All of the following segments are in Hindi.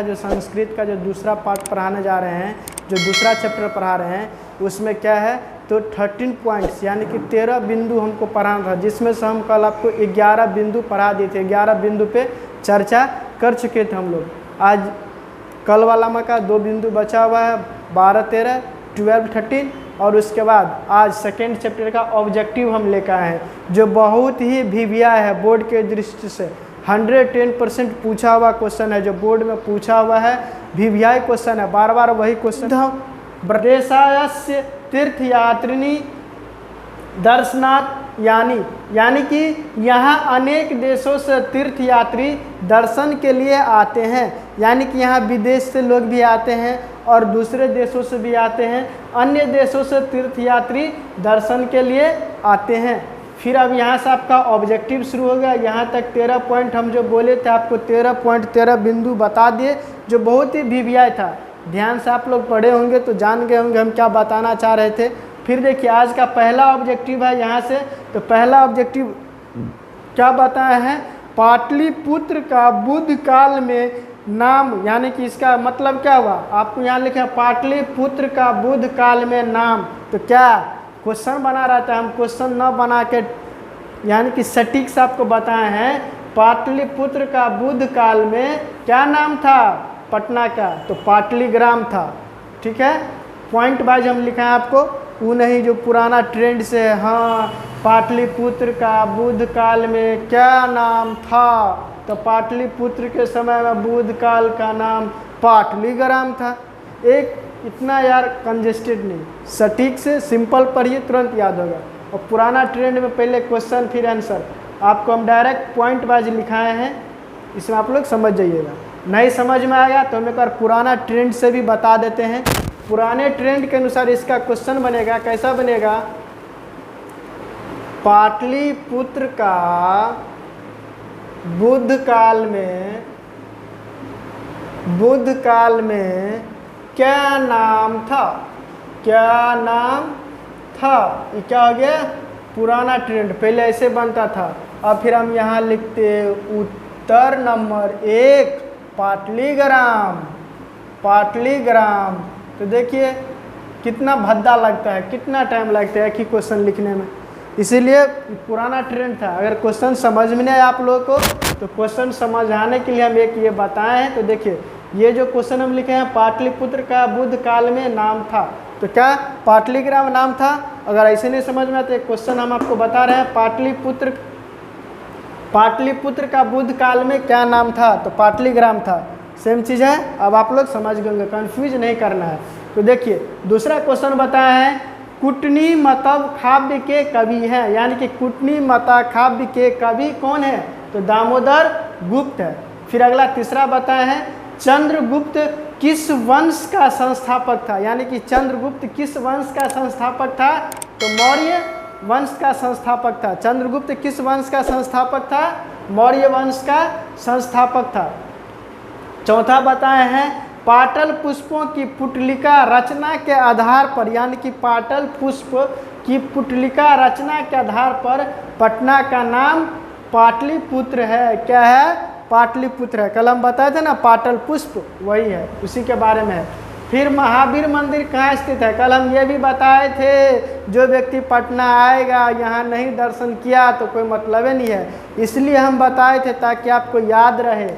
है जो संस्कृत का जो दूसरा पार्ट पढ़ाने जा रहे हैं, जो दूसरा चैप्टर पढ़ा रहे हैं, उसमें क्या है तो 13 पॉइंट्स यानी कि 13 बिंदु हमको पढ़ाना था, जिसमें से हम कल आपको 11 बिंदु पढ़ा दिए थे। 11 बिंदु पे चर्चा कर चुके थे हम लोग। आज कल वाला में का 2 बिंदु बचा हुआ है, 12, 13, 12, 13, और उसके बाद आज सेकेंड चैप्टर का ऑब्जेक्टिव हम लेकर आए हैं, जो बहुत ही भिविया है बोर्ड के दृष्टि से। 110% पूछा हुआ क्वेश्चन है, जो बोर्ड में पूछा हुआ है, भिवियाई क्वेश्चन है, बार बार वही क्वेश्चन। प्रदेशायस्य तीर्थयात्रिणी दर्शनार्थ यानी कि यहाँ अनेक देशों से तीर्थयात्री दर्शन के लिए आते हैं, यानी कि यहाँ विदेश से लोग भी आते हैं और दूसरे देशों से भी आते हैं। अन्य देशों से तीर्थयात्री दर्शन के लिए आते हैं। फिर अब यहाँ से आपका ऑब्जेक्टिव शुरू हो गया। यहाँ तक 13 पॉइंट हम जो बोले थे आपको 13 पॉइंट 13 बिंदु बता दिए, जो बहुत ही भिविया था। ध्यान से आप लोग पढ़े होंगे तो जान गए होंगे हम क्या बताना चाह रहे थे। फिर देखिए आज का पहला ऑब्जेक्टिव है यहाँ से, तो पहला ऑब्जेक्टिव क्या बताया है, पाटलिपुत्र का बुद्ध काल में नाम, यानी कि इसका मतलब क्या हुआ, आपको यहाँ लिखा है पाटलिपुत्र का बुद्ध काल में नाम। तो क्या क्वेश्चन बना रहता है, हम क्वेश्चन न बना के यानी कि सटीक से आपको बताए हैं। पाटलिपुत्र का बुद्ध काल में क्या नाम था पटना का, तो पाटलीग्राम था। ठीक है, पॉइंट वाइज हम लिखा है आपको, वो नहीं जो पुराना ट्रेंड से है। हाँ, पाटलिपुत्र का बुद्ध काल में क्या नाम था, तो पाटलिपुत्र के समय में बुद्ध काल का नाम पाटलीग्राम था। एक इतना यार कंजेस्टेड नहीं, सटीक से सिंपल पढ़िए तुरंत याद होगा। और पुराना ट्रेंड में पहले क्वेश्चन फिर आंसर, आपको हम डायरेक्ट पॉइंट वाइज लिखाए हैं, इसमें आप लोग समझ जाइएगा। नहीं समझ में आएगा तो हम एक बार पुराना ट्रेंड से भी बता देते हैं। पुराने ट्रेंड के अनुसार इसका क्वेश्चन बनेगा, कैसा बनेगा, पाटलिपुत्र का बुद्ध काल में क्या नाम था, क्या नाम था। ये क्या हो गया, पुराना ट्रेंड, पहले ऐसे बनता था। अब फिर हम यहाँ लिखते उत्तर नंबर 1 पाटलीग्राम। तो देखिए कितना भद्दा लगता है, कितना टाइम लगता है एक ही क्वेश्चन लिखने में, इसीलिए पुराना ट्रेंड था। अगर क्वेश्चन समझ में नहीं आया आप लोगों को तो क्वेश्चन समझाने के लिए हम एक ये बताए हैं। तो देखिए ये जो क्वेश्चन हम लिखे हैं, पाटलिपुत्र का बुद्ध काल में नाम था, तो क्या पाटलीग्राम नाम था। अगर ऐसे नहीं समझ में आते, क्वेश्चन हम आपको बता रहे हैं, पाटलिपुत्र का बुद्ध काल में क्या नाम था, तो पाटलीग्राम था। सेम चीज़ है, अब आप लोग समझ गए, कंफ्यूज नहीं करना है। तो देखिए दूसरा क्वेश्चन बताया है, कुटनी मतब काव्य के कवि हैं, यानी कि कुटनी मता काव्य के कवि कौन है, तो दामोदर गुप्त है। फिर अगला तीसरा बताया है, चंद्रगुप्त किस वंश का संस्थापक था, यानी कि चंद्रगुप्त किस वंश का संस्थापक था, तो मौर्य वंश का संस्थापक था। चंद्रगुप्त किस वंश का संस्थापक था, मौर्य वंश का संस्थापक था। चौथा बताए हैं, पाटल पुष्पों की पुटलिका रचना के आधार पर, यानी कि पाटल पुष्प की पुटलिका रचना के आधार पर पटना का नाम पाटलिपुत्र है। क्या है, पाटलिपुत्र है। कल हम बताए थे ना पाटल पुष्प, वही है, उसी के बारे में है। फिर महावीर मंदिर कहाँ स्थित है, कल हम ये भी बताए थे, जो व्यक्ति पटना आएगा यहाँ नहीं दर्शन किया तो कोई मतलब ही नहीं है, इसलिए हम बताए थे ताकि आपको याद रहे।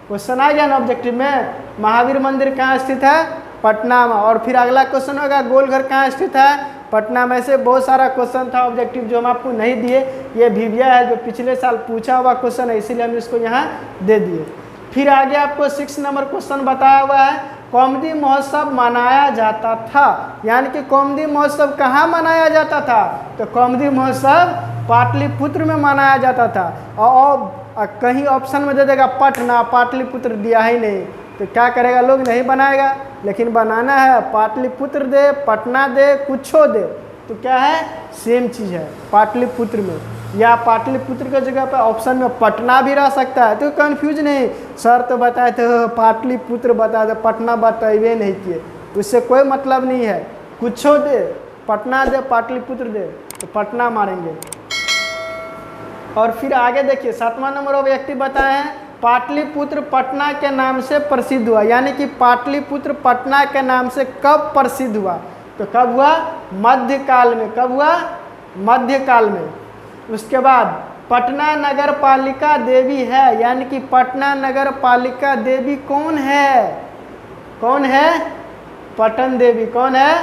क्वेश्चन आ गया ना ऑब्जेक्टिव में, महावीर मंदिर कहाँ स्थित है, पटना में। और फिर अगला क्वेश्चन होगा, गोलघर कहाँ स्थित है, पटना में। से बहुत सारा क्वेश्चन था ऑब्जेक्टिव जो हम आपको नहीं दिए, ये भिविया है जो पिछले साल पूछा हुआ क्वेश्चन है, इसीलिए हम इसको यहाँ दे दिए। फिर आगे आपको 6 नंबर क्वेश्चन बताया हुआ है, कौमुदी महोत्सव मनाया जाता था, यानी कि कौमुदी महोत्सव कहाँ मनाया जाता था, तो कौमुदी महोत्सव पाटलिपुत्र में मनाया जाता था। और कहीं ऑप्शन में दे देगा पटना, पाटलिपुत्र दिया ही नहीं, तो क्या करेगा, लोग नहीं बनाएगा। लेकिन बनाना है, पाटलिपुत्र दे, पटना दे, कुछो दे, तो क्या है, सेम चीज़ है पाटलिपुत्र में, या पाटलिपुत्र की जगह पे ऑप्शन में पटना भी रह सकता है। तो कंफ्यूज नहीं, सर तो बताए थे पाटलिपुत्र बताए थे, पटना बताइए नहीं किए, उससे कोई मतलब नहीं है। कुछो दे, पटना दे, पाटलिपुत्र दे, तो पटना मारेंगे। और फिर आगे देखिए 7वां नंबर ऑब्जेक्टिव बताए हैं, पाटलिपुत्र पटना के नाम से प्रसिद्ध हुआ, यानी कि पाटलिपुत्र पटना के नाम से कब प्रसिद्ध हुआ? तो कब हुआ? मध्यकाल में। कब हुआ? मध्यकाल में। उसके बाद पटना नगर पालिका देवी है, यानी कि पटना नगर पालिका देवी कौन है? कौन है? पटन देवी। कौन है?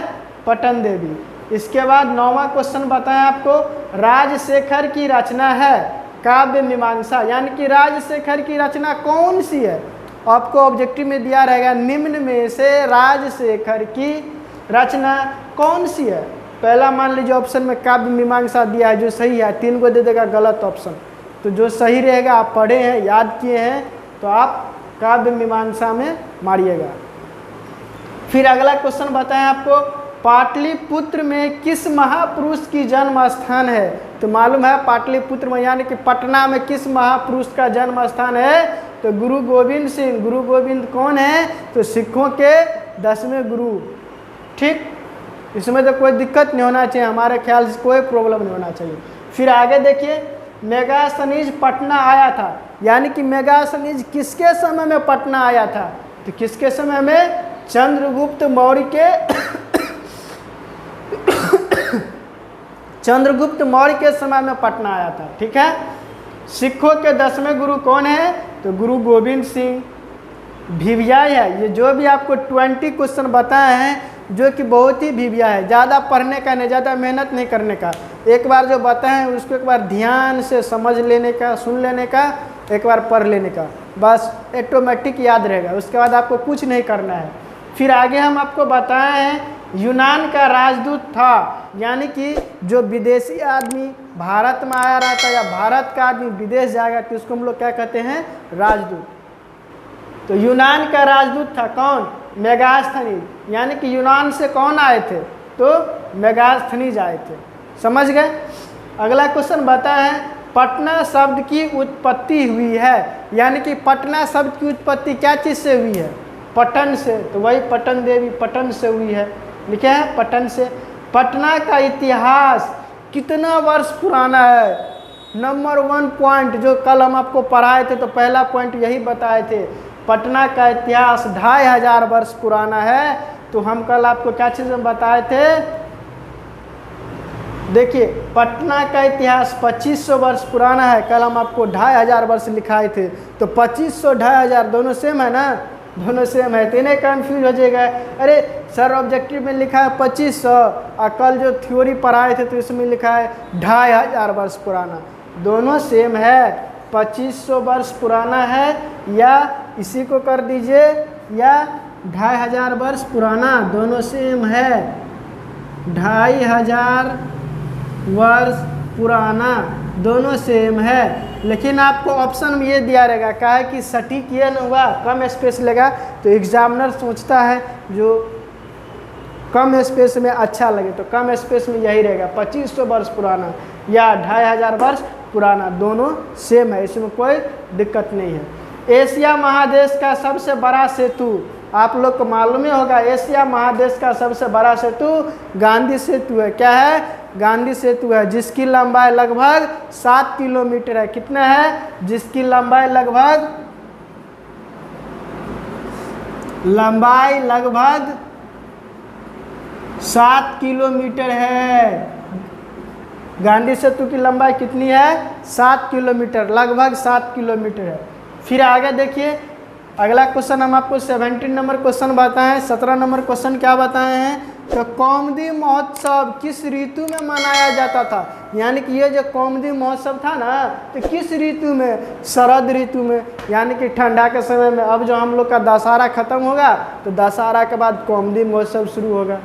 पटन देवी। इसके बाद 9वां क्वेश्चन बताएं आपको, राजशेखर की रचना है काव्य मीमांसा, यानी कि राजशेखर की रचना कौन सी है? आपको ऑब्जेक्टिव में दिया रहेगा निम्न में से राजशेखर की रचना कौन सी है? पहला मान लीजिए ऑप्शन में काव्य मीमांसा दिया है, जो सही है। 3 को दे देगा गलत ऑप्शन। तो जो सही रहेगा, आप पढ़े हैं, याद किए हैं, तो आप काव्य मीमांसा में मारिएगा। फिर अगला क्वेश्चन बताएं आपको, पाटलिपुत्र में किस महापुरुष की जन्म स्थान है? तो मालूम है पाटलिपुत्र में यानी कि पटना में किस महापुरुष का जन्म स्थान है? तो गुरु गोविंद सिंह। गुरु गोविंद कौन है? तो सिखों के 10वें गुरु। ठीक, इसमें तो कोई दिक्कत नहीं होना चाहिए, हमारे ख्याल से कोई प्रॉब्लम नहीं होना चाहिए। फिर आगे देखिए, मेगास्थनीज पटना आया था, यानी कि मेगास्थनीज किसके समय में पटना आया था? तो किसके समय में? चंद्रगुप्त मौर्य के चंद्रगुप्त मौर्य के समय में पटना आया था। ठीक है। सिखों के 10वें गुरु कौन है? तो गुरु गोविंद सिंह। भिवियाई है, ये जो भी आपको 20 क्वेश्चन बताए हैं जो कि बहुत ही भिविया है, ज़्यादा पढ़ने का नहीं, ज़्यादा मेहनत नहीं करने का। एक बार जो बताए हैं उसको एक बार ध्यान से समझ लेने का, सुन लेने का, एक बार पढ़ लेने का, बस ऑटोमेटिक याद रहेगा। उसके बाद आपको कुछ नहीं करना है। फिर आगे हम आपको बताए हैं यूनान का राजदूत था, यानी कि जो विदेशी आदमी भारत में आया रहता है या भारत का आदमी विदेश जाएगा तो उसको हम लोग क्या कहते हैं? राजदूत। तो यूनान का राजदूत था कौन? मेगास्थनीज। यानी कि यूनान से कौन आए थे? तो मेगास्थनीज आए थे। समझ गए? अगला क्वेश्चन बताया है, पटना शब्द की उत्पत्ति हुई है, यानी कि पटना शब्द की उत्पत्ति क्या चीज़ से हुई है? पटन से। तो वही पटन देवी, पटन से हुई है। लिखे है पटन से। पटना का इतिहास कितना वर्ष पुराना है? नंबर 1 पॉइंट जो कल हम आपको पढ़ाए थे, तो पहला पॉइंट यही बताए थे, पटना का इतिहास 2500 वर्ष पुराना है। तो हम कल आपको क्या चीज़ में बताए थे? देखिए, पटना का इतिहास 2500 वर्ष पुराना है। कल हम आपको 2500 वर्ष लिखाए थे। तो 2500 2500 दोनों सेम है ना? दोनों सेम है, तो इन्हें कन्फ्यूज हो जाएगा, अरे सर ऑब्जेक्टिव में लिखा है 2500 और कल जो थ्योरी पढ़ाए थे तो इसमें लिखा है 2500 वर्ष पुराना। दोनों सेम है, 2500 वर्ष पुराना है, या इसी को कर दीजिए, या 2500 वर्ष पुराना, दोनों सेम है। 2500 वर्ष पुराना, दोनों सेम है। लेकिन आपको ऑप्शन में ये दिया रहेगा, कहा है कि सटीक ये न हुआ, कम स्पेस लेगा, तो एग्जामिनर सोचता है जो कम स्पेस में अच्छा लगे, तो कम स्पेस में यही रहेगा, 2500 वर्ष पुराना या 2500 वर्ष पुराना, दोनों सेम है, इसमें कोई दिक्कत नहीं है। एशिया महादेश का सबसे बड़ा सेतु, आप लोग को मालूम ही होगा, एशिया महादेश का सबसे बड़ा सेतु गांधी सेतु है। क्या है? गांधी सेतु है, जिसकी लंबाई लगभग 7 किलोमीटर है। कितना है? जिसकी लंबाई लगभग 7 किलोमीटर है। गांधी सेतु की लंबाई कितनी है? 7 किलोमीटर, लगभग 7 किलोमीटर है। फिर आगे देखिए, अगला क्वेश्चन हम आपको 17 नंबर क्वेश्चन बताएं। 17 नंबर क्वेश्चन क्या बताए हैं? तो कौमुदी महोत्सव किस ऋतु में मनाया जाता था? यानी कि ये जो कौमुदी महोत्सव था ना, तो किस ऋतु में? शरद ऋतु में, यानी कि ठंडा के समय में। अब जो हम लोग का दशहरा खत्म होगा तो दशहरा के बाद कौमुदी महोत्सव शुरू होगा,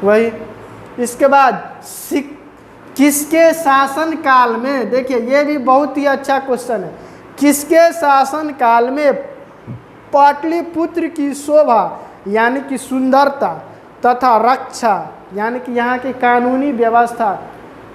वही। इसके बाद किसके शासन काल में, देखिए ये भी बहुत ही अच्छा क्वेश्चन है, किसके शासन काल में पाटलिपुत्र की शोभा यानी कि सुंदरता तथा रक्षा यानी कि यहाँ की कानूनी व्यवस्था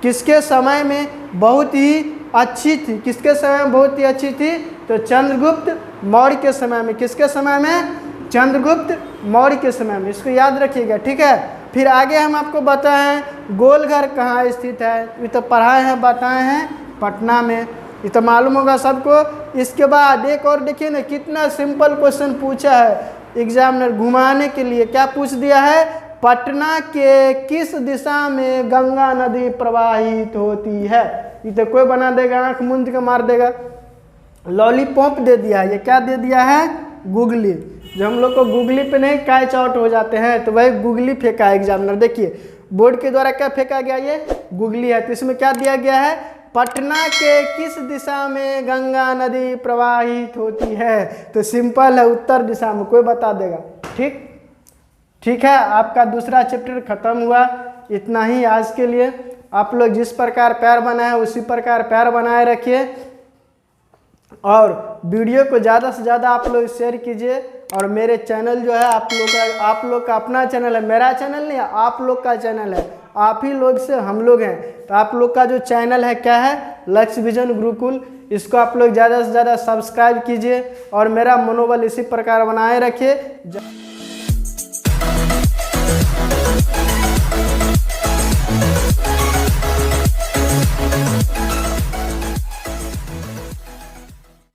किसके समय में बहुत ही अच्छी थी? किसके समय में बहुत ही अच्छी थी? तो चंद्रगुप्त मौर्य के समय में। किसके समय में? चंद्रगुप्त मौर्य के समय में। इसको याद रखिएगा, ठीक है। फिर आगे हम आपको बताएं गोलघर कहाँ स्थित है, ये तो पढ़ाए हैं, बताए हैं पटना में। ये तो मालूम होगा सबको। इसके बाद एक और देखिए ना, कितना सिंपल क्वेश्चन पूछा है एग्जामिनर घुमाने के लिए। क्या पूछ दिया है, पटना के किस दिशा में गंगा नदी प्रवाहित होती है। ये तो कोई बना देगा, आंख मूंद के मार देगा। लॉलीपॉप दे दिया है, ये क्या दे दिया है, गूगली। जो हम लोग को गूगली पे नहीं कैच आउट हो जाते हैं तो वही गूगली फेंका है एग्जामिनर। देखिए बोर्ड के द्वारा क्या फेंका गया, ये गूगली है। तो इसमें क्या दिया गया है, पटना के किस दिशा में गंगा नदी प्रवाहित होती है। तो सिंपल है, उत्तर दिशा में, कोई बता देगा। ठीक है, आपका दूसरा चैप्टर खत्म हुआ। इतना ही आज के लिए। आप लोग जिस प्रकार पैर बनाए उसी प्रकार पैर बनाए रखिए, और वीडियो को ज़्यादा से ज़्यादा आप लोग शेयर कीजिए। और मेरे चैनल जो है आप लोग का अपना चैनल है, मेरा चैनल नहीं है, आप लोग का चैनल है। आप ही लोग से हम लोग हैं। तो आप लोग का जो चैनल है क्या है, लक्ष्य विजन गुरुकुल। इसको आप लोग ज़्यादा से ज़्यादा सब्सक्राइब कीजिए और मेरा मनोबल इसी प्रकार बनाए रखिए।